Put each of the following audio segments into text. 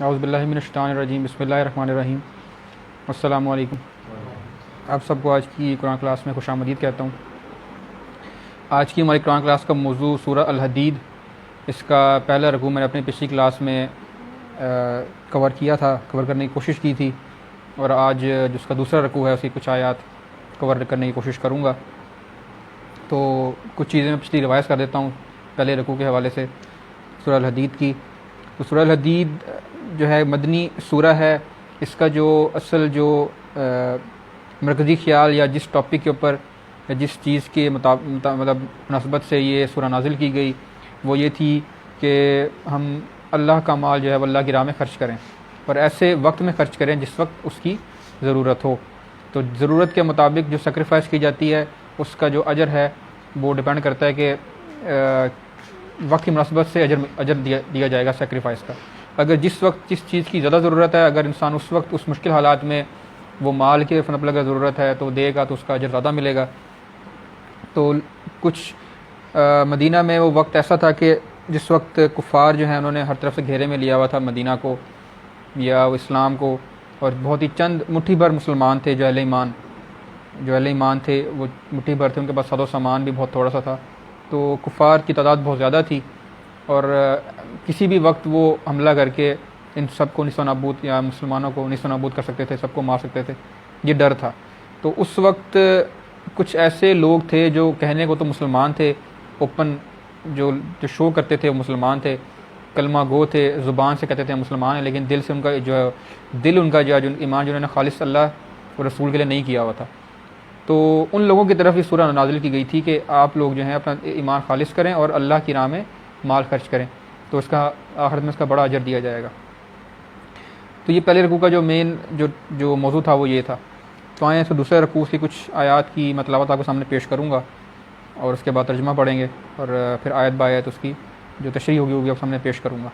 اعوذ باللہ من الشیطان الرجیم، بسم اللہ الرحمن الرحیم، السلام علیکم۔ آپ سب کو آج کی قرآن کلاس میں خوش آمدید کہتا ہوں۔ آج کی ہماری قرآن کلاس کا موضوع سورہ الحدید، اس کا پہلا رکوع میں نے اپنی پچھلی کلاس میں کور کرنے کی کوشش کی تھی، اور آج جس کا دوسرا رکوع ہے اس کی کچھ آیات کور کرنے کی کوشش کروں گا۔ تو کچھ چیزیں میں پچھلی روایت کر دیتا ہوں پہلے رکوع کے حوالے سے سورہ الحدید کی۔ تو سورہ الحدید جو ہے مدنی سورہ ہے۔ اس کا جو اصل جو مرکزی خیال یا جس ٹاپک کے اوپر یا جس چیز کے مطلب مناسبت سے یہ سورہ نازل کی گئی وہ یہ تھی کہ ہم اللہ کا مال جو ہے وہ اللہ کی راہ میں خرچ کریں، اور ایسے وقت میں خرچ کریں جس وقت اس کی ضرورت ہو۔ تو ضرورت کے مطابق جو سیکریفائس کی جاتی ہے اس کا جو اجر ہے وہ ڈیپینڈ کرتا ہے کہ وقت کی مناسبت سے اجر دیا جائے گا سیکریفائس کا۔ اگر جس وقت جس چیز کی زیادہ ضرورت ہے، اگر انسان اس وقت اس مشکل حالات میں وہ مال کے فن اگر ضرورت ہے تو دے گا تو اس کا اجر زیادہ ملے گا۔ تو کچھ مدینہ میں وہ وقت ایسا تھا کہ جس وقت کفار جو ہیں انہوں نے ہر طرف سے گھیرے میں لیا ہوا تھا مدینہ کو یا اسلام کو، اور بہت ہی چند مٹھی بھر مسلمان تھے جو اہل ایمان تھے، وہ مٹھی بھر تھے، ان کے پاس ساز و سامان بھی بہت تھوڑا سا تھا۔ تو کفار کی تعداد بہت زیادہ تھی، اور کسی بھی وقت وہ حملہ کر کے ان سب کو نصف و نابود یا مسلمانوں کو نصف و نابود کر سکتے تھے، سب کو مار سکتے تھے، یہ ڈر تھا۔ تو اس وقت کچھ ایسے لوگ تھے جو کہنے کو تو مسلمان تھے، اوپن جو شو کرتے تھے وہ مسلمان تھے، کلمہ گو تھے، زبان سے کہتے تھے مسلمان ہیں، لیکن دل سے ان کا جو ایمان جو انہوں نے خالص اللہ اور رسول کے لیے نہیں کیا ہوا تھا۔ تو ان لوگوں کی طرف یہ سورہ نازل کی گئی تھی کہ آپ لوگ جو ہیں اپنا ایمان خالص کریں اور اللہ کی راہ میں مال خرچ کریں، تو اس کا آخرت میں اس کا بڑا اجر دیا جائے گا۔ تو یہ پہلے رکوع کا جو مین جو موضوع تھا وہ یہ تھا۔ تو آئیں اس دوسرے رکوع کی کچھ آیات کی میں تلاوت آپ کے سامنے پیش کروں گا، اور اس کے بعد ترجمہ پڑھیں گے، اور پھر آیت بآیت اس کی جو تشریح ہوگی آپ کے سامنے پیش کروں گا۔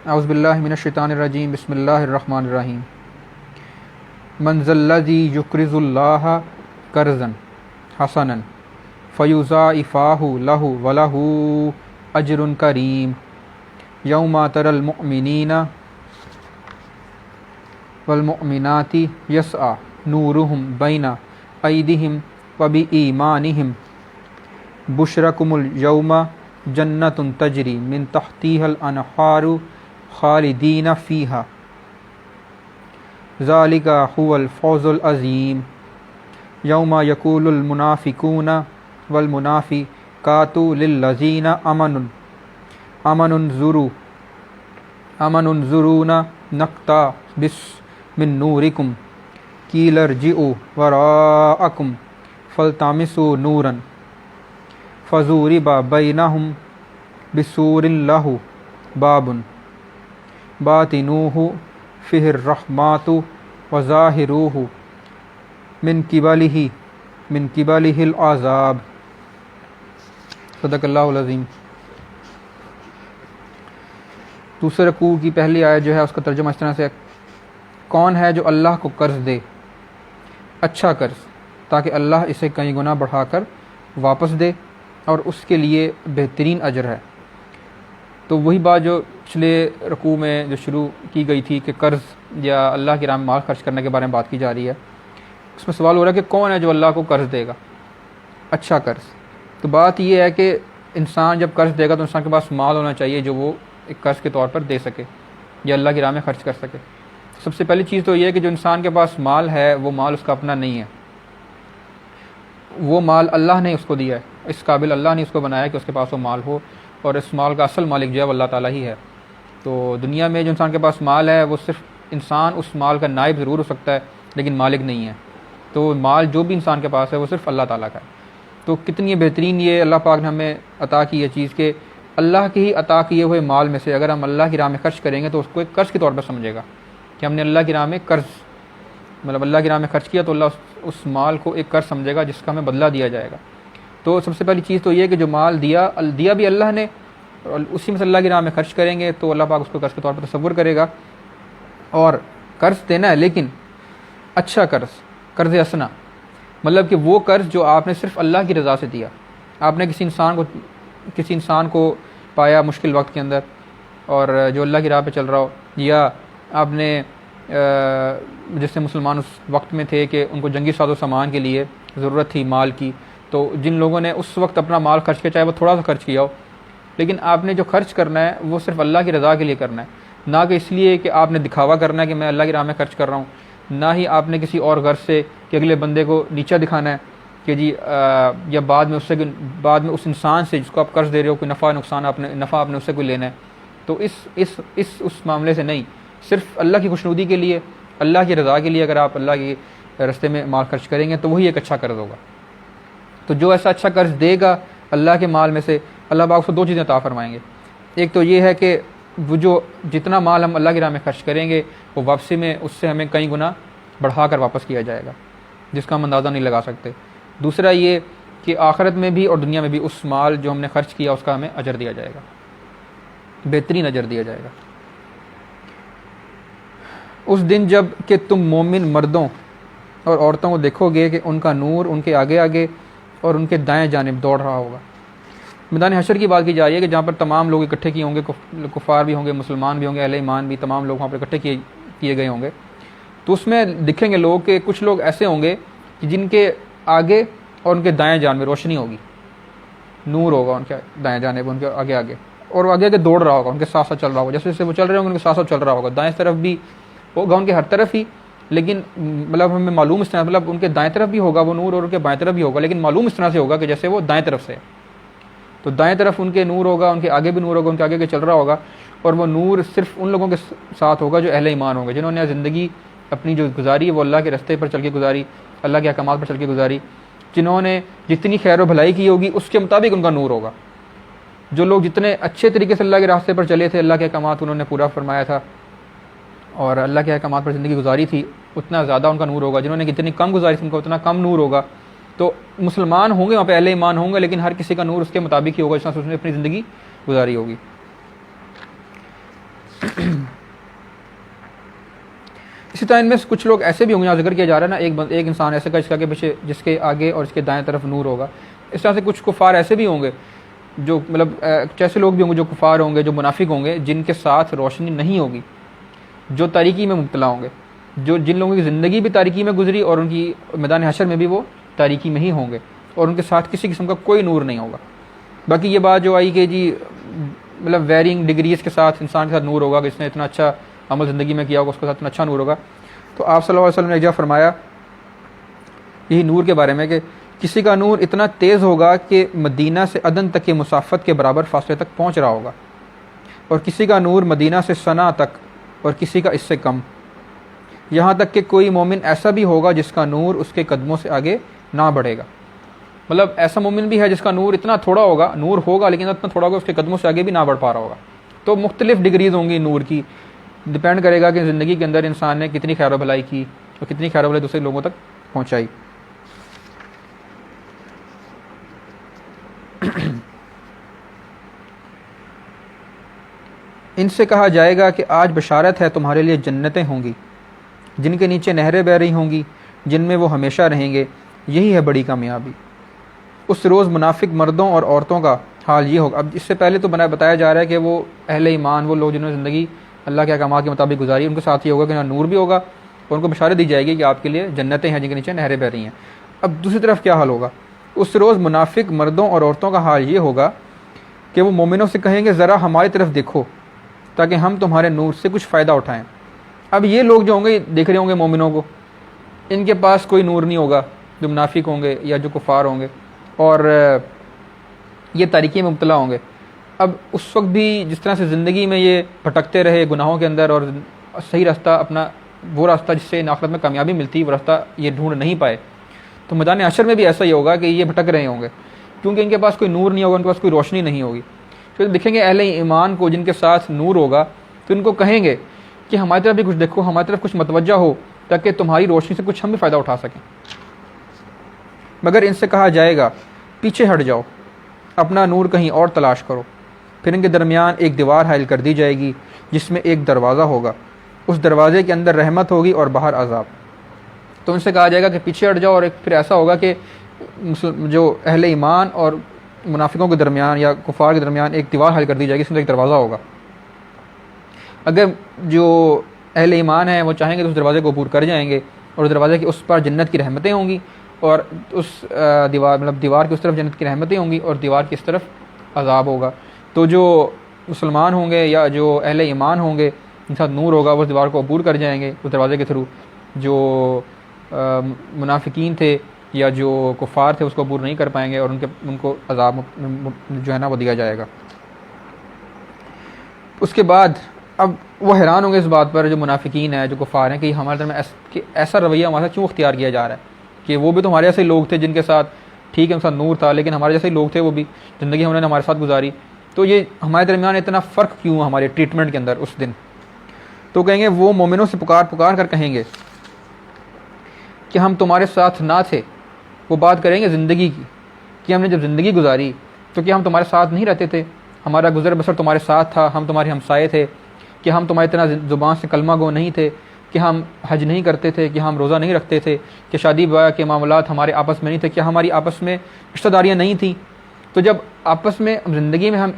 اعوذ باللہ من الشیطان الرجیم، بسم اللہ الرحمن الرحیم۔ من ذا الذی یقرض اللہ قرضا حسنا فیضاعفہ لہ ولہ اجر کریم یوم تری المؤمنین والمؤمنات یسعی نورہم بین ایدیہم وبایمانہم بشرکم الیوم جنۃ تجری من تحتہا الانہار خالدین فیہا ذالک هو الفوز العظیم یوم یقول المنافقون والمنافقات للذین آمنوا انظرونا نقتبس من نورکم قیل ارجعوا وراءکم فالتمسوا نورا فضرب بینہم بسور لہ باب باطنہ فیہ الرحمۃ وظاہرہ من قبلہ العذاب۔ صدق اللہ العظیم۔ دوسرے رکوع کی پہلی آیت جو ہے اس کا ترجمہ اس طرح سے: کون ہے جو اللہ کو قرض دے، اچھا قرض، تاکہ اللہ اسے کئی گنا بڑھا کر واپس دے، اور اس کے لیے بہترین اجر ہے۔ تو وہی بات جو پچھلے رکوع میں جو شروع کی گئی تھی کہ قرض یا اللہ کی راہ میں مال خرچ کرنے کے بارے میں بات کی جا رہی ہے، اس میں سوال ہو رہا ہے کہ کون ہے جو اللہ کو قرض دے گا، اچھا قرض۔ تو بات یہ ہے کہ انسان جب قرض دے گا تو انسان کے پاس مال ہونا چاہیے جو وہ ایک قرض کے طور پر دے سکے یا اللہ کی راہ میں خرچ کر سکے۔ سب سے پہلی چیز تو یہ ہے کہ جو انسان کے پاس مال ہے وہ مال اس کا اپنا نہیں ہے، وہ مال اللہ نے اس کو دیا ہے، اس قابل اللہ نے اس کو بنایا کہ اس کے پاس وہ مال ہو، اور اس مال کا اصل مالک جو ہے وہ اللہ تعالیٰ ہی ہے۔ تو دنیا میں جو انسان کے پاس مال ہے وہ صرف انسان اس مال کا نائب ضرور ہو سکتا ہے لیکن مالک نہیں ہے۔ تو مال جو بھی انسان کے پاس ہے وہ صرف اللہ تعالیٰ کا ہے۔ تو کتنی بہترین یہ اللہ پاک نے ہمیں عطا کی یہ چیز کہ اللہ کے ہی عطا کیے ہوئے مال میں سے اگر ہم اللہ کی راہ میں خرچ کریں گے تو اس کو ایک قرض کے طور پر سمجھے گا کہ ہم نے اللہ کی راہ میں قرض مطلب اللہ کی راہ میں خرچ کیا، تو اللہ اس مال کو ایک قرض سمجھے گا جس کا ہمیں بدلہ دیا جائے گا۔ تو سب سے پہلی چیز تو یہ کہ جو مال دیا بھی اللہ نے، اور اسی میں سے اللہ کی راہ میں خرچ کریں گے تو اللہ پاک اس کو قرض کے طور پر تصور کرے گا۔ اور قرض دینا ہے لیکن اچھا قرض حسنہ، مطلب کہ وہ قرض جو آپ نے صرف اللہ کی رضا سے دیا۔ آپ نے کسی انسان کو پایا مشکل وقت کے اندر، اور جو اللہ کی راہ پہ چل رہا ہو، یا آپ نے جیسے مسلمان اس وقت میں تھے کہ ان کو جنگی ساز و سامان کے لیے ضرورت تھی مال کی، تو جن لوگوں نے اس وقت اپنا مال خرچ کیا، چاہے وہ تھوڑا سا خرچ کیا ہو، لیکن آپ نے جو خرچ کرنا ہے وہ صرف اللہ کی رضا کے لیے کرنا ہے، نہ کہ اس لیے کہ آپ نے دکھاوا کرنا ہے کہ میں اللہ کی راہ میں خرچ کر رہا ہوں، نہ ہی آپ نے کسی اور غرض سے کہ اگلے بندے کو نیچا دکھانا ہے کہ جی یا بعد میں اس انسان سے جس کو آپ قرض دے رہے ہو کوئی نفع آپ نے اس سے کوئی لینا ہے، تو اس معاملے سے نہیں، صرف اللہ کی خوشنودی کے لیے، اللہ کی رضا کے لیے اگر آپ اللہ کے راستے میں مال خرچ کریں گے تو وہی ایک اچھا قرض ہوگا۔ تو جو ایسا اچھا قرض دے گا اللہ کے مال میں سے، اللہ پاک کو 2 چیزیں عطا فرمائیں گے۔ ایک تو یہ ہے کہ وہ جو جتنا مال ہم اللہ کی راہ میں خرچ کریں گے وہ واپسی میں اس سے ہمیں کئی گنا بڑھا کر واپس کیا جائے گا، جس کا ہم اندازہ نہیں لگا سکتے۔ دوسرا یہ کہ آخرت میں بھی اور دنیا میں بھی اس مال جو ہم نے خرچ کیا اس کا ہمیں اجر دیا جائے گا، بہترین اجر دیا جائے گا۔ اس دن جب کہ تم مومن مردوں اور عورتوں کو دیکھو گے کہ ان کا نور ان کے آگے آگے اور ان کے دائیں جانب دوڑ رہا ہوگا۔ میدان حشر کی بات کی جا رہی ہے کہ جہاں پر تمام لوگ اکٹھے کیے ہوں گے، کفار بھی ہوں گے، مسلمان بھی ہوں گے، اہل ایمان بھی، تمام لوگ وہاں پر اکٹھے کیے گئے ہوں گے، تو اس میں دکھیں گے لوگ کہ کچھ لوگ ایسے ہوں گے کہ جن کے آگے اور ان کے دائیں جانب میں روشنی ہوگی، نور ہوگا ان کے دائیں جانب، ان کے آگے آگے، اور وہ آگے آگے دوڑ رہا ہوگا، ان کے ساتھ ساتھ چل رہا ہوگا، جیسے جیسے وہ چل رہے ہوں گے ان کے ساتھ ساتھ چل رہا ہوگا، دائیں طرف بھی ہوگا ان کے ہر طرف ہی، لیکن مطلب ہمیں معلوم اس طرح، مطلب ان کے دائیں طرف بھی ہوگا وہ نور اور ان کے بائیں طرف بھی ہوگا، لیکن معلوم اس طرح سے ہوگا کہ جیسے وہ دائیں طرف سے، تو دائیں طرف ان کے نور ہوگا، ان کے آگے بھی نور ہوگا، ان کے آگے کے چل رہا ہوگا، اور وہ نور صرف ان لوگوں کے ساتھ ہوگا جو اہل ایمان ہوں گے، جنہوں نے زندگی اپنی جو گزاری ہے وہ اللہ کے راستے پر چل کے گزاری، اللہ کے احکامات پر چل کے گزاری، جنہوں نے جتنی خیر و بھلائی کی ہوگی اس کے مطابق ان کا نور ہوگا۔ جو لوگ جتنے اچھے طریقے سے اللہ کے راستے پر چلے تھے، اللہ کے احکامات انہوں نے پورا فرمایا تھا اور اللہ کے احکامات پر زندگی گزاری تھی، اتنا زیادہ ان کا نور ہوگا۔ جنہوں نے جتنی کم گزاری تھی ان کا اتنا کم نور ہوگا۔ تو مسلمان ہوں گے وہاں پہ، اہل ایمان ہوں گے، لیکن ہر کسی کا نور اس کے مطابق ہی ہوگا جس طرح سے اس نے اپنی زندگی گزاری ہوگی۔ اسی طرح ان میں کچھ لوگ ایسے بھی ہوں گے، یہاں ذکر کیا جا رہا ہے نا، ایک انسان ایسے کا جس کے آگے اور اس کے دائیں طرف نور ہوگا۔ اس طرح سے کچھ کفار ایسے بھی ہوں گے جو مطلب ایسے لوگ بھی ہوں گے جو کفار ہوں گے، جو منافق ہوں گے، جن کے ساتھ روشنی نہیں ہوگی، جو تاریکی میں مبتلا ہوں گے، جن لوگوں کی زندگی بھی تاریکی میں گزری اور ان کی میدان حشر میں بھی وہ تاریکی میں ہی ہوں گے، اور ان کے ساتھ کسی قسم کا کوئی نور نہیں ہوگا۔ باقی یہ بات جو آئی کہ جی مطلب ویرنگ ڈگریز کے ساتھ انسان کے ساتھ نور ہوگا، کہ اس نے اتنا اچھا عمل زندگی میں کیا ہوگا اس کے ساتھ اتنا اچھا نور ہوگا، تو آپ صلی اللہ علیہ وسلم نے ایک جگہ فرمایا یہی نور کے بارے میں کہ کسی کا نور اتنا تیز ہوگا کہ مدینہ سے عدن تک کی مسافت کے برابر فاصلے تک پہنچ رہا ہوگا، اور کسی کا نور مدینہ سے صنعا تک، اور کسی کا اس سے کم، یہاں تک کہ کوئی مومن ایسا بھی ہوگا جس کا نور اس کے قدموں سے آگے نہ بڑھے گا۔ مطلب ایسا مومن بھی ہے جس کا نور اتنا تھوڑا ہوگا، نور ہوگا لیکن اتنا تھوڑا ہوگا اس کے قدموں سے آگے بھی نہ بڑھ پا رہا ہوگا۔ تو مختلف ڈگریز ہوں گی نور کی، ڈپینڈ کرے گا کہ زندگی کے اندر انسان نے کتنی خیر و بھلائی کی اور کتنی خیر و بھلائی دوسرے لوگوں تک پہنچائی۔ ان سے کہا جائے گا کہ آج بشارت ہے، تمہارے لیے جنتیں ہوں گی جن کے نیچے نہریں بہہ رہی ہوں گی، جن میں وہ ہمیشہ رہیں گے، یہی ہے بڑی کامیابی۔ اس روز منافق مردوں اور عورتوں کا حال یہ ہوگا۔ اب اس سے پہلے تو بتایا جا رہا ہے کہ وہ اہل ایمان، وہ لوگ جنہوں نے زندگی اللہ کے احکامات کے مطابق گزاری، ان کے ساتھ یہ ہوگا کہ نور بھی ہوگا اور ان کو بشارت دی جائے گی کہ آپ کے لیے جنتیں ہیں جن کے نیچے نہریں بہہ رہی ہیں۔ اب دوسری طرف کیا حال ہوگا؟ اس روز منافق مردوں اور عورتوں کا حال یہ ہوگا کہ وہ مومنوں سے کہیں گے ذرا ہماری طرف دیکھو تاکہ ہم تمہارے نور سے کچھ فائدہ اٹھائیں۔ اب یہ لوگ جو ہوں گے دیکھ رہے ہوں گے مومنوں کو، ان کے پاس کوئی نور نہیں ہوگا، جو منافق ہوں گے یا جو کفار ہوں گے، اور یہ تاریکی میں مبتلا ہوں گے۔ اب اس وقت بھی جس طرح سے زندگی میں یہ بھٹکتے رہے گناہوں کے اندر اور صحیح راستہ اپنا، وہ راستہ جس سے آخرت میں کامیابی ملتی، وہ راستہ یہ ڈھونڈ نہیں پائے، تو میدان حشر میں بھی ایسا ہی ہوگا کہ یہ بھٹک رہے ہوں گے، کیونکہ ان کے پاس کوئی نور نہیں ہوگا، ان کے پاس کوئی روشنی نہیں ہوگی۔ پھر دیکھیں گے اہل ایمان کو جن کے ساتھ نور ہوگا، تو ان کو کہیں گے کہ ہماری طرف بھی کچھ دیکھو، ہماری طرف کچھ متوجہ ہو تاکہ تمہاری روشنی سے کچھ ہم بھی فائدہ اٹھا سکیں۔ مگر ان سے کہا جائے گا پیچھے ہٹ جاؤ، اپنا نور کہیں اور تلاش کرو۔ پھر ان کے درمیان ایک دیوار حائل کر دی جائے گی جس میں ایک دروازہ ہوگا، اس دروازے کے اندر رحمت ہوگی اور باہر عذاب۔ تو ان سے کہا جائے گا کہ پیچھے ہٹ جاؤ، اور پھر ایسا ہوگا کہ جو اہل ایمان اور منافقوں کے درمیان یا کفار کے درمیان ایک دیوار حائل کر دی جائے گی، اس میں ایک دروازہ ہوگا، اگر جو اہل ایمان ہیں وہ چاہیں گے تو اس دروازے کو عبور کر جائیں گے، اور اس دروازے کی اس پر جنت کی رحمتیں ہوں گی، اور اس دیوار کی اس طرف جنت کی رحمتیں ہوں گی اور دیوار کی اس طرف عذاب ہوگا۔ تو جو مسلمان ہوں گے یا جو اہل ایمان ہوں گے ان کے ساتھ نور ہوگا، وہ اس دیوار کو عبور کر جائیں گے اس دروازے کے تھرو۔ جو منافقین تھے یا جو کفار تھے اس کو عبور نہیں کر پائیں گے، اور ان کو عذاب جو ہے نا وہ دیا جائے گا۔ اس کے بعد اب وہ حیران ہوں گے اس بات پر، جو منافقین ہیں جو کفار ہیں، کہ ہمارے درمیان ایسا رویہ ہمارے ساتھ کیوں اختیار کیا جا رہا ہے، کہ وہ بھی تو ہمارے جیسے لوگ تھے جن کے ساتھ ٹھیک ہے ان کے ساتھ نور تھا، لیکن ہمارے جیسے لوگ تھے، وہ بھی زندگی انہوں نے ہمارے ساتھ گزاری، تو یہ ہمارے درمیان اتنا فرق کیوں ہمارے ٹریٹمنٹ کے اندر اس دن؟ تو کہیں گے وہ مومنوں سے پکار کر کہیں گے کہ ہم تمہارے ساتھ نہ تھے۔ وہ بات کریں گے زندگی کی، کہ ہم نے جب زندگی گزاری تو کیا ہم تمہارے ساتھ نہیں رہتے تھے؟ ہمارا گزر بسر تمہارے ساتھ تھا، ہم تمہارے ہمسائے تھے، کہ ہم تمہاری طرح زبان سے کلمہ گو نہیں تھے، کہ ہم حج نہیں کرتے تھے، کہ ہم روزہ نہیں رکھتے تھے، کہ شادی بیاہ کے معاملات ہمارے آپس میں نہیں تھے، کہ ہماری آپس میں رشتہ داریاں نہیں تھیں؟ تو جب آپس میں زندگی میں ہم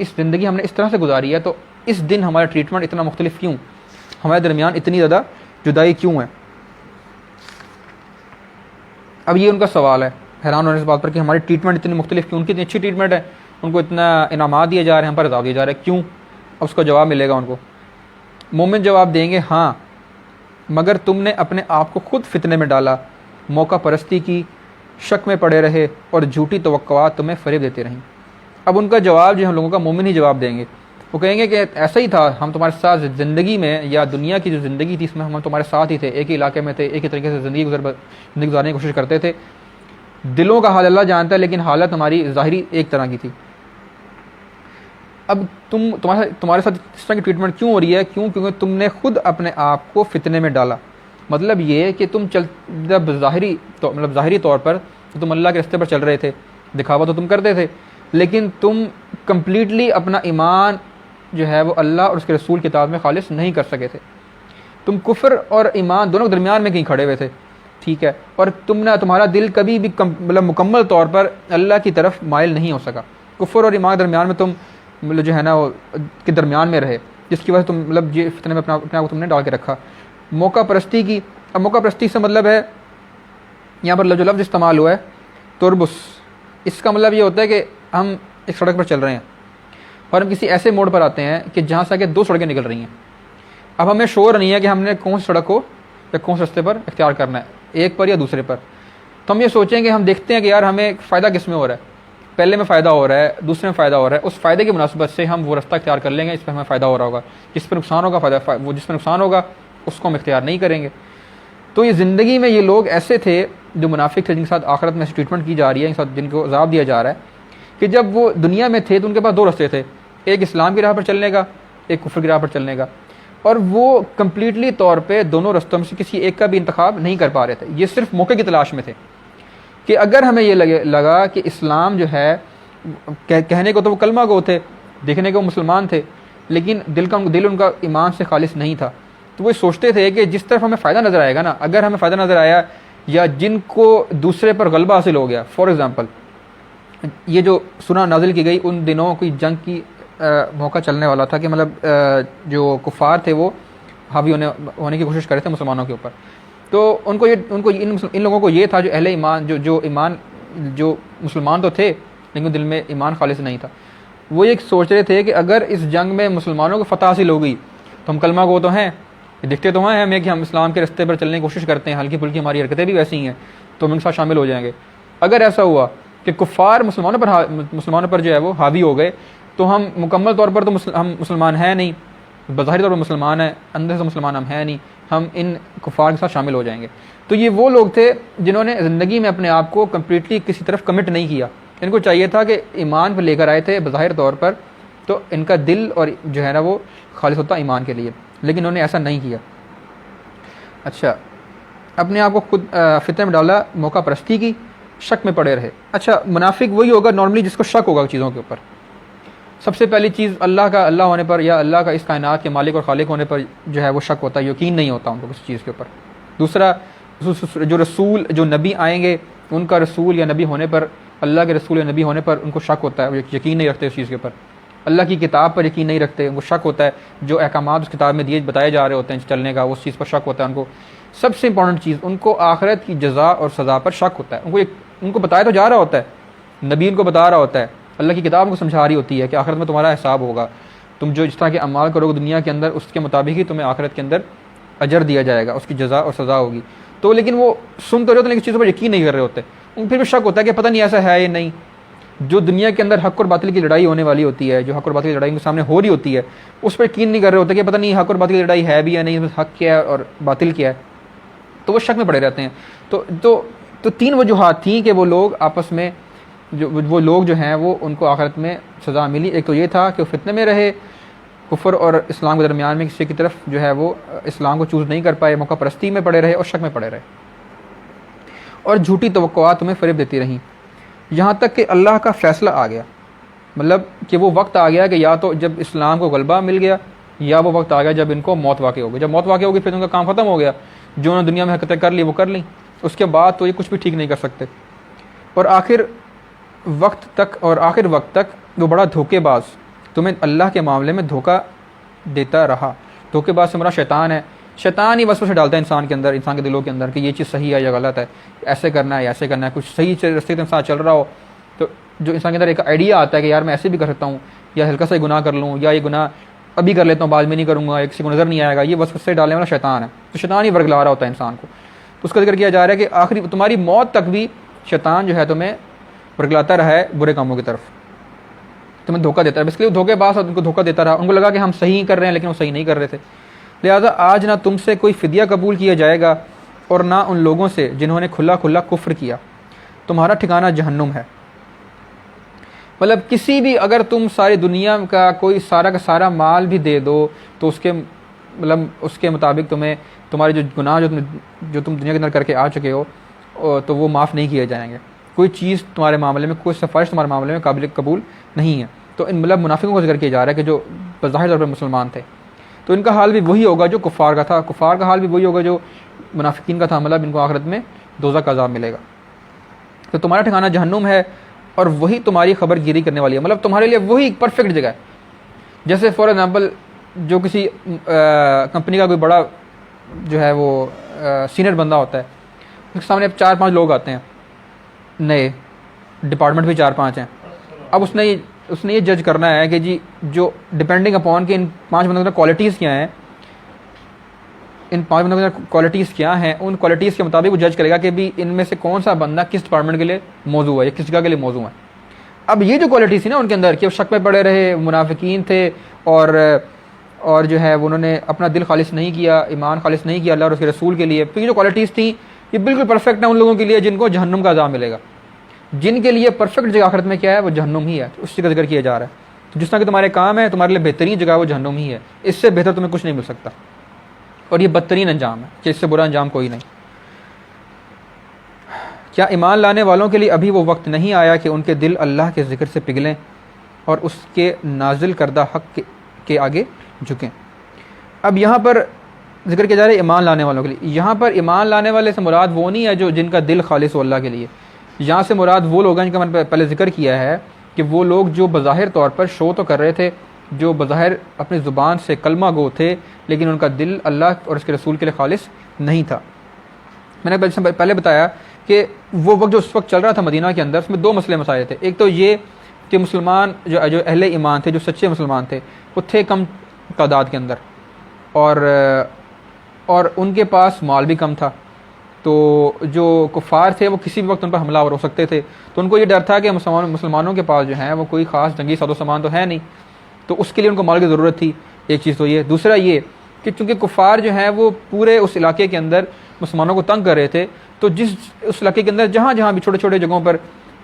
نے اس طرح سے گزاری ہے، تو اس دن ہمارا ٹریٹمنٹ اتنا مختلف کیوں؟ ہمارے درمیان اتنی زیادہ جدائی کیوں ہے؟ اب یہ ان کا سوال ہے، حیران ہونے اس بات پر کہ ہماری ٹریٹمنٹ اتنی مختلف کیوں؟ ان کی اتنی اچھی ٹریٹمنٹ ہے، ان کو اتنا انعامات دیے جا رہے ہیں، ہم پر عذاب دیا جا رہا ہے، کیوں؟ اب اس کا جواب ملے گا ان کو۔ مومن جواب دیں گے ہاں، مگر تم نے اپنے آپ کو خود فتنے میں ڈالا، موقع پرستی کی، شک میں پڑے رہے اور جھوٹی توقعات تمہیں فریب دیتے رہیں۔ اب ان کا جواب جو ہم لوگوں کا مومن ہی جواب دیں گے، وہ کہیں گے کہ ایسا ہی تھا، ہم تمہارے ساتھ زندگی میں یا دنیا کی جو زندگی تھی اس میں ہم تمہارے ساتھ ہی تھے، ایک ہی علاقے میں تھے، ایک ہی طریقے سے زندگی گزارنے کی کوشش کرتے تھے۔ دلوں کا حال اللہ جانتا ہے، لیکن حالت ہماری ظاہری ایک طرح کی تھی۔ اب تمہارے ساتھ اس طرح کی ٹریٹمنٹ کیوں ہو رہی ہے؟ کیونکہ تم نے خود اپنے آپ کو فتنے میں ڈالا۔ مطلب یہ کہ تم جب ظاہری طور پر تم اللہ کے راستے پر چل رہے تھے، دکھاوا تو تم کرتے تھے، لیکن تم کمپلیٹلی اپنا ایمان جو ہے وہ اللہ اور اس کے رسول کی اطاعت میں خالص نہیں کر سکے تھے۔ تم کفر اور ایمان دونوں کے درمیان میں کہیں کھڑے ہوئے تھے، ٹھیک ہے، اور تمہارا دل کبھی بھی مکمل طور پر اللہ کی طرف مائل نہیں ہو سکا۔ کفر اور ایمان کے درمیان میں تم جو ہے نا وہ کے درمیان میں رہے، جس کی وجہ سے تم یہ فتنے میں اپنے آپ کو تم نے ڈال کے رکھا۔ موقع پرستی کی، اب موقع پرستی سے مطلب ہے، یہاں پر جو لفظ استعمال ہوا ہے تربس، اس کا مطلب یہ ہوتا ہے کہ ہم ایک سڑک پر چل رہے ہیں اور ہم کسی ایسے موڑ پر آتے ہیں کہ جہاں سے آگے دو سڑکیں نکل رہی ہیں۔ اب ہمیں شور نہیں ہے کہ ہم نے کون سی سڑک کو یا کون سے راستے پر اختیار کرنا ہے، ایک پر یا دوسرے پر۔ تو ہم یہ سوچیں کہ ہم دیکھتے ہیں کہ یار ہمیں فائدہ کس میں ہو رہا ہے، پہلے میں فائدہ ہو رہا ہے، دوسرے میں فائدہ ہو رہا ہے، اس فائدے کی مناسبت سے ہم وہ راستہ اختیار کر لیں گے، اس پہ ہمیں فائدہ ہو رہا ہوگا، جس پہ نقصان ہوگا جس پہ نقصان ہوگا اس کو ہم اختیار نہیں کریں گے۔ تو یہ زندگی میں یہ لوگ ایسے تھے جو منافق تھے، جن کے ساتھ آخرت میں ایسی ٹریٹمنٹ کی جا رہی ہے، جن کو عذاب دیا جا رہا ہے، کہ جب وہ دنیا میں تھے تو ان کے پاس دو راستے تھے، ایک اسلام کی راہ پر چلنے کا، ایک کفر کی راہ پر چلنے کا، اور وہ کمپلیٹلی طور پہ دونوں رستوں میں سے کسی ایک کا بھی انتخاب نہیں کر پا رہے تھے۔ یہ صرف موقع کی تلاش میں تھے کہ اگر ہمیں یہ لگا کہ اسلام جو ہے، کہنے کو تو وہ کلمہ گو تھے، دیکھنے کو مسلمان تھے، لیکن دل ان کا ایمان سے خالص نہیں تھا، تو وہ سوچتے تھے کہ جس طرف ہمیں فائدہ نظر آئے گا نا، اگر ہمیں فائدہ نظر آیا یا جن کو دوسرے پر غلبہ حاصل ہو گیا، فار ایگزامپل یہ جو سورہ نازل کی گئی ان دنوں کوئی جنگ کی موقع چلنے والا تھا، کہ مطلب جو کفار تھے وہ حاوی ہونے کی کوشش کر رہے تھے مسلمانوں کے اوپر، تو ان لوگوں کو یہ تھا، جو اہل ایمان جو مسلمان تو تھے لیکن دل میں ایمان خالص نہیں تھا، وہ یہ سوچ رہے تھے کہ اگر اس جنگ میں مسلمانوں کو فتح حاصل ہو گئی تو ہم کلمہ گو تو ہیں، دکھتے تو ہیں ہمیں کہ ہم اسلام کے راستے پر چلنے کی کوشش کرتے ہیں، ہلکی پھلکی ہماری حرکتیں بھی ویسی ہیں، تو ہم ان کے ساتھ شامل ہو جائیں گے۔ اگر ایسا ہوا کہ کفار مسلمانوں پر جو ہے وہ حاوی ہو گئے، تو ہم مکمل طور پر تو ہم مسلمان ہیں نہیں، بظاہری طور پر مسلمان ہیں، اندر سے مسلمان ہم ہیں نہیں، ہم ان کفار کے ساتھ شامل ہو جائیں گے۔ تو یہ وہ لوگ تھے جنہوں نے زندگی میں اپنے آپ کو کمپلیٹلی کسی طرف کمٹ نہیں کیا۔ ان کو چاہیے تھا کہ ایمان پہ لے کر آئے تھے بظاہر طور پر، تو ان کا دل اور جو ہے نا وہ خالص ہوتا ایمان کے لیے، لیکن انہوں نے ایسا نہیں کیا۔ اچھا، اپنے آپ کو خود فتنے میں ڈالا، موقع پرستی کی، شک میں پڑے رہے۔ اچھا، منافق وہی ہوگا نارملی جس کو شک ہوگا چیزوں کے اوپر۔ سب سے پہلی چیز اللہ ہونے پر یا اللہ کا اس کائنات کے مالک اور خالق ہونے پر جو ہے وہ شک ہوتا ہے، یقین نہیں ہوتا ان کو کسی چیز کے اوپر۔ دوسرا، جو نبی آئیں گے ان کا رسول یا نبی ہونے پر، اللہ کے رسول یا نبی ہونے پر ان کو شک ہوتا ہے، یقین نہیں رکھتے اس چیز کے اوپر۔ اللہ کی کتاب پر یقین نہیں رکھتے، ان کو شک ہوتا ہے جو احکامات اس کتاب میں بتائے جا رہے ہوتے ہیں چلنے کا، اس چیز پر شک ہوتا ہے ان کو۔ سب سے امپورٹنٹ چیز، ان کو آخرت کی جزا اور سزا پر شک ہوتا ہے۔ ان کو بتایا تو جا رہا ہوتا ہے، نبی ان کو بتا رہا ہوتا ہے، اللہ کی کتاب ان کو سمجھا رہی ہوتی ہے کہ آخرت میں تمہارا حساب ہوگا، تم جو اس طرح کے اعمال کرو گے دنیا کے اندر اس کے مطابق ہی تمہیں آخرت کے اندر اجر دیا جائے گا، اس کی جزا اور سزا ہوگی۔ تو لیکن وہ سن تو رہے ہوتے ہیں لیکن چیزوں پر یقین نہیں کر رہے ہوتے، ان پھر بھی شک ہوتا ہے کہ پتہ نہیں ایسا ہے یا نہیں۔ جو دنیا کے اندر حق اور باطل کی لڑائی ہونے والی ہوتی ہے، جو حق اور باطل کی لڑائی ان کے سامنے ہو رہی ہوتی ہے، اس پر یقین نہیں کر رہے ہوتے کہ پتہ نہیں حق اور باطل کی لڑائی ہے بھی یا نہیں، حق کیا ہے اور باطل کیا ہے، تو وہ شک میں پڑے رہتے ہیں۔ تو تین وجوہات تھیں کہ وہ لوگ آپس میں وہ لوگ جو ہیں وہ ان کو آخرت میں سزا ملی۔ ایک تو یہ تھا کہ وہ فتنے میں رہے، کفر اور اسلام کے درمیان میں کسی کی طرف جو ہے وہ اسلام کو چوز نہیں کر پائے، موقع پرستی میں پڑے رہے اور شک میں پڑے رہے، اور جھوٹی توقعات تمہیں فریب دیتی رہیں، یہاں تک کہ اللہ کا فیصلہ آ گیا۔ مطلب کہ وہ وقت آ گیا کہ یا تو جب اسلام کو غلبہ مل گیا، یا وہ وقت آ گیا جب ان کو موت واقع ہو گئی۔ جب موت واقع ہوگی پھر ان کا کام ختم ہو گیا، جو انہوں نے دنیا میں حرکتیں کر لی وہ کر لیں، اس کے بعد تو یہ کچھ بھی ٹھیک نہیں کر سکتے۔ اور آخر وقت تک وہ بڑا دھوکے باز تمہیں اللہ کے معاملے میں دھوکہ دیتا رہا۔ دھوکے باز سے مراد شیطان ہے، شیطان ہی وسوسے ڈالتا ہے انسان کے اندر، انسان کے دلوں کے اندر کہ یہ چیز صحیح ہے یا غلط ہے، ایسے کرنا ہے ایسے کرنا ہے۔ کچھ صحیح رستے سے انسان چل رہا ہو تو جو انسان کے اندر ایک آئیڈیا آتا ہے کہ یار میں ایسے بھی کر سکتا ہوں، یا ہلکا سا گناہ کر لوں، یا یہ گناہ ابھی کر لیتا ہوں بعد میں نہیں کروں گا، یا کسی کو نظر نہیں آئے گا، یہ وسوسے ڈالنے والا شیطان ہے۔ تو شیطان ہی ورگلا رہا ہوتا ہے انسان کو۔ تو اس کا ذکر کیا جا رہا ہے کہ آخری تمہاری موت تک بھی شیطان جو ہے تمہیں ورگلاتا رہا ہے برے کاموں کی طرف، تمہیں دھوکہ دیتا ہے۔ بیسکلی وہ دھوکے باز ان کو دھوکہ دیتا رہا، ان کو لگا کہ ہم صحیح کر رہے ہیں لیکن وہ صحیح نہیں کر رہے تھے۔ لہٰذا آج نہ تم سے کوئی فدیہ قبول کیا جائے گا اور نہ ان لوگوں سے جنہوں نے کھلا کفر کیا، تمہارا ٹھکانہ جہنم ہے۔ مطلب کسی بھی اگر تم ساری دنیا کا کوئی سارا کا سارا مال بھی دے دو تو اس کے مطابق تمہیں تمہارے جو گناہ جو تم دنیا کے اندر کر کے آ چکے ہو تو وہ معاف نہیں کیے جائیں گے۔ کوئی چیز تمہارے معاملے میں، کوئی سفارش تمہارے معاملے میں قابل قبول نہیں ہے۔ تو ان منافقوں کا ذکر کیا جا رہا ہے کہ جو بظاہر طور پر مسلمان تھے، تو ان کا حال بھی وہی ہوگا جو کفار کا تھا، کفار کا حال بھی وہی ہوگا جو منافقین کا تھا۔ مطلب ان کو آخرت میں دوزخ کا عذاب ملے گا۔ تو تمہارا ٹھکانہ جہنم ہے اور وہی تمہاری خبر گیری کرنے والی ہے۔ مطلب تمہارے لیے وہی پرفیکٹ جگہ ہے۔ جیسے فار ایگزامپل جو کسی کمپنی کا کوئی بڑا جو ہے وہ سینئر بندہ ہوتا ہے، اس کے سامنے 4-5 لوگ آتے ہیں، نئے ڈپارٹمنٹ بھی 4-5 ہیں۔ اب اس نے یہ جج کرنا ہے کہ جی جو ڈپینڈنگ اپون کہ ان 5 بندوں کے اندر کوالٹیز کیا ہیں، ان 5 بندوں کے اندر کوالٹیز کیا ہیں، ان کوالٹیز کے مطابق وہ جج کرے گا کہ بھی ان میں سے کون سا بندہ کس ڈپارٹمنٹ کے لیے موضوع ہے یا کس جگہ کے لیے موضوع ہے۔ اب یہ جو کوالٹیز تھی نا ان کے اندر کہ وہ شک میں پڑے رہے، منافقین تھے، اور جو ہے انہوں نے اپنا دل خالص نہیں کیا، ایمان خالص نہیں کیا اللہ اور اس کے رسول کے لیے، تو یہ جو کوالٹیز تھیں یہ بالکل پرفیکٹ ہے ان لوگوں کے لیے جن کو جہنم کا عذاب ملے گا، جن کے لیے پرفیکٹ جگہ آخرت میں کیا ہے وہ جہنم ہی ہے۔ اس کا ذکر کیا جا رہا ہے۔ تو جس طرح کہ تمہارے کام ہے تمہارے لیے بہترین جگہ وہ جہنم ہی ہے، اس سے بہتر تمہیں کچھ نہیں مل سکتا، اور یہ بدترین انجام ہے کہ اس سے برا انجام کوئی نہیں۔ کیا ایمان لانے والوں کے لیے ابھی وہ وقت نہیں آیا کہ ان کے دل اللہ کے ذکر سے پگھلیں اور اس کے نازل کردہ حق کے آگے جھکیں؟ اب یہاں پر ذکر کیا جا رہا ہے ایمان لانے والوں کے لیے۔ یہاں پر ایمان لانے والے سے مراد وہ نہیں ہے جن کا دل خالص ہو اللہ کے لیے، یہاں سے مراد وہ لوگ ہیں جن کا میں نے پہلے ذکر کیا ہے کہ وہ لوگ جو بظاہر طور پر شو تو کر رہے تھے، جو بظاہر اپنی زبان سے کلمہ گو تھے، لیکن ان کا دل اللہ اور اس کے رسول کے لیے خالص نہیں تھا۔ میں نے پہلے بتایا کہ وہ وقت جو اس وقت چل رہا تھا مدینہ کے اندر، اس میں 2 مسئلے مسائل تھے۔ ایک تو یہ کہ مسلمان جو اہل ایمان تھے، جو سچے مسلمان تھے، وہ تھے کم تعداد کے اندر، اور ان کے پاس مال بھی کم تھا، تو جو کفار تھے وہ کسی بھی وقت ان پر حملہ آور ہو سکتے تھے، تو ان کو یہ ڈر تھا کہ مسلمانوں کے پاس جو ہیں وہ کوئی خاص جنگی ساز و سامان تو ہے نہیں، تو اس کے لیے ان کو مال کی ضرورت تھی۔ ایک چیز تو یہ، دوسرا یہ کہ چونکہ کفار جو ہیں وہ پورے اس علاقے کے اندر مسلمانوں کو تنگ کر رہے تھے، تو اس علاقے کے اندر جہاں بھی چھوٹے چھوٹے جگہوں پر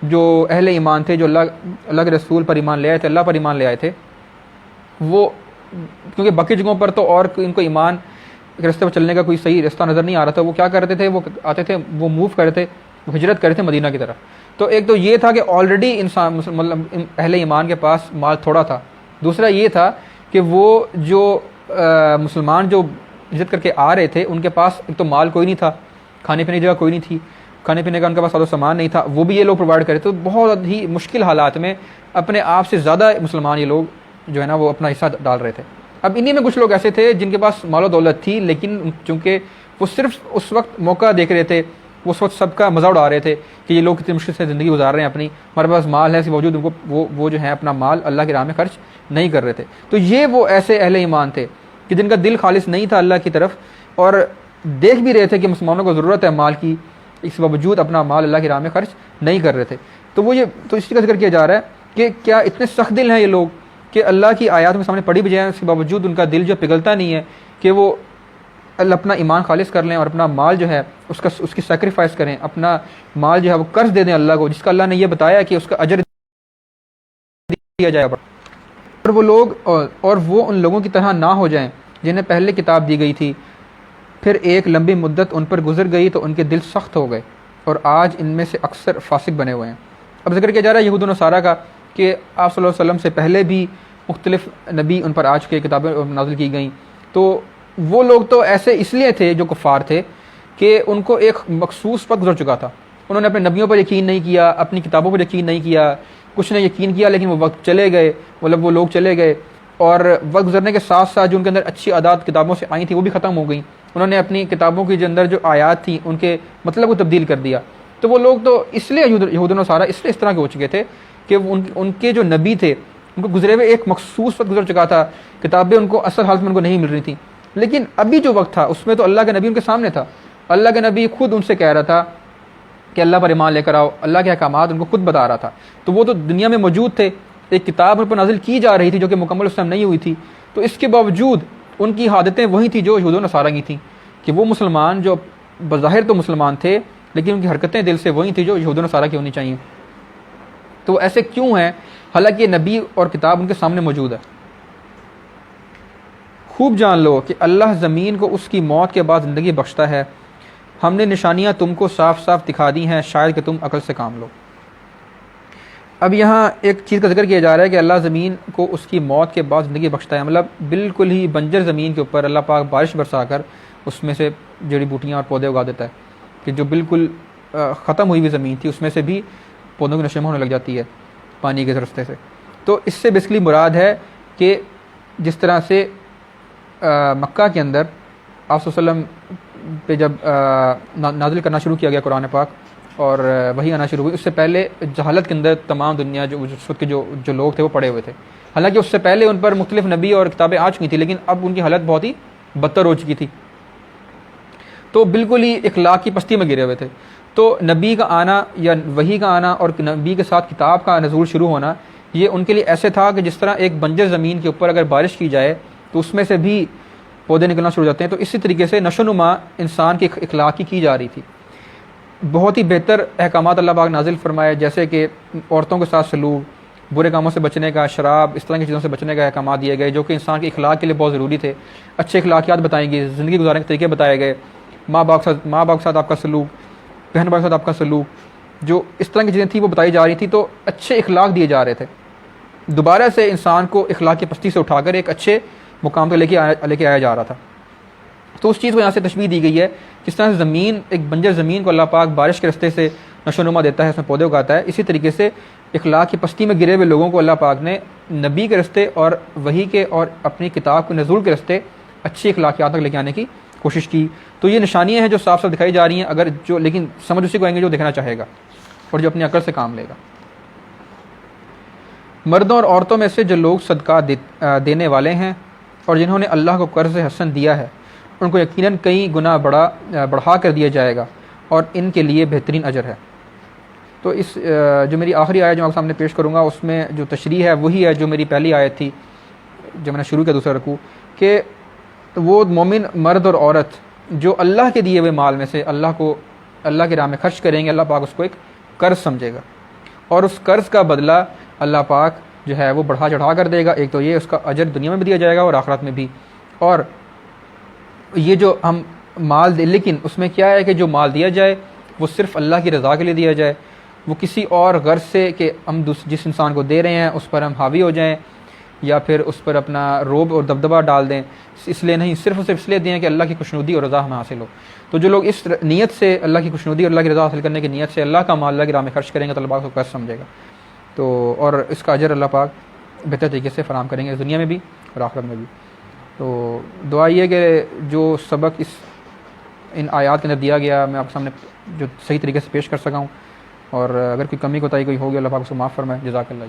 جو اہل ایمان تھے، جو اللہ کے رسول پر ایمان لے آئے تھے، اللہ پر ایمان لے آئے تھے، وہ کیونکہ باقی جگہوں پر تو اور ان کو ایمان کے رستے پر چلنے کا کوئی صحیح رستہ نظر نہیں آ رہا تھا، وہ کیا کرتے تھے، وہ آتے تھے، وہ موو کرتے تھے، وہ ہجرت کرتے تھے مدینہ کی طرف۔ تو ایک تو یہ تھا کہ آلریڈی انسان اہل ایمان کے پاس مال تھوڑا تھا، دوسرا یہ تھا کہ وہ جو مسلمان جو ہجرت کر کے آ رہے تھے ان کے پاس ایک تو مال کوئی نہیں تھا، کھانے پینے کی جگہ کوئی نہیں تھی، کھانے پینے کا ان کے پاس ساز و سامان نہیں تھا، وہ بھی یہ لوگ پرووائڈ کرے، تو بہت ہی مشکل حالات میں اپنے آپ سے زیادہ مسلمان یہ لوگ جو ہے نا وہ اپنا حصہ ڈال رہے تھے. اب انہی میں کچھ لوگ ایسے تھے جن کے پاس مال و دولت تھی، لیکن چونکہ وہ صرف اس وقت موقع دیکھ رہے تھے، وہ اس وقت سب کا مزہ اڑا رہے تھے کہ یہ لوگ کتنی مشکل سے زندگی گزار رہے ہیں اپنی، ہمارے پاس مال ہے، اس کے باوجود ان کو وہ جو ہے اپنا مال اللہ کی راہ میں خرچ نہیں کر رہے تھے. تو یہ وہ ایسے اہل ایمان تھے کہ جن کا دل خالص نہیں تھا اللہ کی طرف، اور دیکھ بھی رہے تھے کہ مسلمانوں کو ضرورت ہے مال کی، اس کے باوجود اپنا مال اللہ کی راہ میں خرچ نہیں کر رہے تھے. تو اسی کا ذکر کیا جا رہا ہے کہ کیا اتنے سخت دل ہیں یہ لوگ کہ اللہ کی آیات میں سامنے پڑھی بھی جائیں، اس کے باوجود ان کا دل جو پگھلتا نہیں ہے کہ وہ اپنا ایمان خالص کر لیں اور اپنا مال جو ہے اس کی سیکریفائس کریں، اپنا مال جو ہے وہ قرض دے دیں اللہ کو، جس کا اللہ نے یہ بتایا کہ اس کا اجر دیا جائے گا. اور وہ لوگ اور وہ ان لوگوں کی طرح نہ ہو جائیں جنہیں پہلے کتاب دی گئی تھی، پھر ایک لمبی مدت ان پر گزر گئی تو ان کے دل سخت ہو گئے، اور آج ان میں سے اکثر فاسق بنے ہوئے ہیں. اب ذکر کیا جا رہا ہے یہود و نصارہ کا کہ آپ صلی اللہ علیہ وسلم سے پہلے بھی مختلف نبی ان پر آ چکے، کتابیں نازل کی گئیں. تو وہ لوگ تو ایسے اس لیے تھے جو کفار تھے کہ ان کو ایک مخصوص وقت گزر چکا تھا، انہوں نے اپنے نبیوں پر یقین نہیں کیا، اپنی کتابوں پر یقین نہیں کیا، کچھ نے یقین کیا لیکن وہ وقت چلے گئے، مطلب وہ لوگ چلے گئے، اور وقت گزرنے کے ساتھ ساتھ جو ان کے اندر اچھی عادات کتابوں سے آئی تھیں وہ بھی ختم ہو گئیں. انہوں نے اپنی کتابوں کے اندر جو آیات تھیں ان کے مطلب کو تبدیل کر دیا. تو وہ لوگ تو اس لیے یہود و نصارہ اس طرح کے ہو چکے تھے کہ ان کے جو نبی تھے ان کو گزرے ہوئے ایک مخصوص وقت گزر چکا تھا، کتابیں ان کو اصل حالت میں ان کو نہیں مل رہی تھیں. لیکن ابھی جو وقت تھا اس میں تو اللہ کے نبی ان کے سامنے تھا، اللہ کے نبی خود ان سے کہہ رہا تھا کہ اللہ پر ایمان لے کر آؤ، اللہ کے احکامات ان کو خود بتا رہا تھا. تو وہ تو دنیا میں موجود تھے، ایک کتاب ان پر نازل کی جا رہی تھی جو کہ مکمل اس ٹائم نہیں ہوئی تھی. تو اس کے باوجود ان کی عادتیں وہی تھیں جو یہود و نصارہ کی تھیں، کہ وہ مسلمان جو بظاہر تو مسلمان تھے لیکن ان کی حرکتیں دل سے وہی تھیں جو یہود و نصارہ کی ہونی چاہیے. تو ایسے کیوں ہیں حالانکہ نبی اور کتاب ان کے سامنے موجود ہے؟ خوب جان لو کہ اللہ زمین کو اس کی موت کے بعد زندگی بخشتا ہے، ہم نے نشانیاں تم کو صاف صاف دکھا دی ہیں، شاید کہ تم عقل سے کام لو. اب یہاں ایک چیز کا ذکر کیا جا رہا ہے کہ اللہ زمین کو اس کی موت کے بعد زندگی بخشتا ہے، مطلب بالکل ہی بنجر زمین کے اوپر اللہ پاک بارش برسا کر اس میں سے جڑی بوٹیاں اور پودے اگا دیتا ہے، کہ جو بالکل ختم ہوئی ہوئی زمین تھی اس میں سے بھی پودوں کی نشو ہونے لگ جاتی ہے پانی کے رستے سے. تو اس سے بیسکلی مراد ہے کہ جس طرح سے مکہ کے اندر آپ صلی اللہ علیہ وسلم پہ جب نازل کرنا شروع کیا گیا قرآن پاک اور وہی آنا شروع ہوئی، اس سے پہلے جہالت کے اندر تمام دنیا جو اس وقت کے جو لوگ تھے وہ پڑے ہوئے تھے. حالانکہ اس سے پہلے ان پر مختلف نبی اور کتابیں آ چکی تھیں، لیکن اب ان کی حالت بہت ہی بدتر ہو چکی تھی، تو بالکل ہی اخلاق کی پستی میں گرے ہوئے تھے. تو نبی کا آنا یا وحی کا آنا اور نبی کے ساتھ کتاب کا نزول شروع ہونا یہ ان کے لیے ایسے تھا کہ جس طرح ایک بنجر زمین کے اوپر اگر بارش کی جائے تو اس میں سے بھی پودے نکلنا شروع ہو جاتے ہیں. تو اسی طریقے سے نشو و نما انسان کے اخلاق کی جا رہی تھی. بہت ہی بہتر احکامات اللہ پاک نازل فرمائے، جیسے کہ عورتوں کے ساتھ سلوک، برے کاموں سے بچنے کا، شراب، اس طرح کی چیزوں سے بچنے کا احکامات دیے گئے جو کہ انسان کے اخلاق کے لیے بہت ضروری تھے. اچھے اخلاقیات بتائیں گے، زندگی گزارنے کے طریقے بتائے گئے، ماں باپ کے ساتھ آپ کا سلوک، بہن بھائی کے ساتھ آپ کا سلوک، جو اس طرح کی چیزیں تھیں وہ بتائی جا رہی تھی. تو اچھے اخلاق دیے جا رہے تھے. دوبارہ سے انسان کو اخلاق کی پستی سے اٹھا کر ایک اچھے مقام پہ لے کے آیا جا رہا تھا. تو اس چیز کو یہاں سے تشبیہ دی گئی ہے، کس طرح سے زمین، ایک بنجر زمین کو اللہ پاک بارش کے رستے سے نشو و نما دیتا ہے، اس میں پودے اگاتا ہے. اسی طریقے سے اخلاق کی پستی میں گرے ہوئے لوگوں کو اللہ پاک نے نبی کے رستے اور وحی کے اور اپنی کتاب کے نزول کے رستے اچھی اخلاقیات تک لے کے آنے کی کوشش کی. تو یہ نشانیاں ہیں جو صاف صاف دکھائی جا رہی ہیں، اگر جو لیکن سمجھ اسی کو آئیں گے جو دیکھنا چاہے گا اور جو اپنی عقل سے کام لے گا. مردوں اور عورتوں میں سے جو لوگ صدقہ دینے والے ہیں اور جنہوں نے اللہ کو قرض حسن دیا ہے ان کو یقیناً کئی گنا بڑھا کر دیا جائے گا اور ان کے لیے بہترین اجر ہے. تو اس جو میری آخری آیت جو آپ سامنے پیش کروں گا اس میں جو تشریح ہے وہی ہے جو میری پہلی آیت تھی جب میں نے شروع کیا دوسرا رکوع، کہ وہ مومن مرد اور عورت جو اللہ کے دیے ہوئے مال میں سے اللہ کی راہ میں خرچ کریں گے، اللہ پاک اس کو ایک قرض سمجھے گا اور اس قرض کا بدلہ اللہ پاک جو ہے وہ بڑھا چڑھا کر دے گا. ایک تو یہ اس کا اجر دنیا میں بھی دیا جائے گا اور آخرت میں بھی. اور یہ جو ہم مال دے، لیکن اس میں کیا ہے کہ جو مال دیا جائے وہ صرف اللہ کی رضا کے لیے دیا جائے، وہ کسی اور غرض سے کہ ہم جس انسان کو دے رہے ہیں اس پر ہم حاوی ہو جائیں یا پھر اس پر اپنا روب اور دبدبہ ڈال دیں، اس لیے نہیں، صرف اس لیے دیں کہ اللہ کی خوشنودی اور رضا ہمیں حاصل ہو. تو جو لوگ اس نیت سے اللہ کی خوشنودی اور اللہ کی رضا حاصل کرنے کی نیت سے اللہ کا مال اللہ کی راہ میں خرچ کریں گے تو اللہ پاک کو قرض سمجھے گا. تو اور اس کا اجر اللہ پاک بہتر طریقے سے فراہم کریں گے، اس دنیا میں بھی اور آخرت میں بھی۔ تو دعا یہ ہے کہ جو سبق ان آیات کے اندر دیا گیا میں آپ کے سامنے جو صحیح طریقے سے پیش کر سکا ہوں، اور اگر کوئی کمی کوتاہی کوئی ہو گیا اللہ پاک اس کو معاف فرمائے۔ جزاک اللہ۔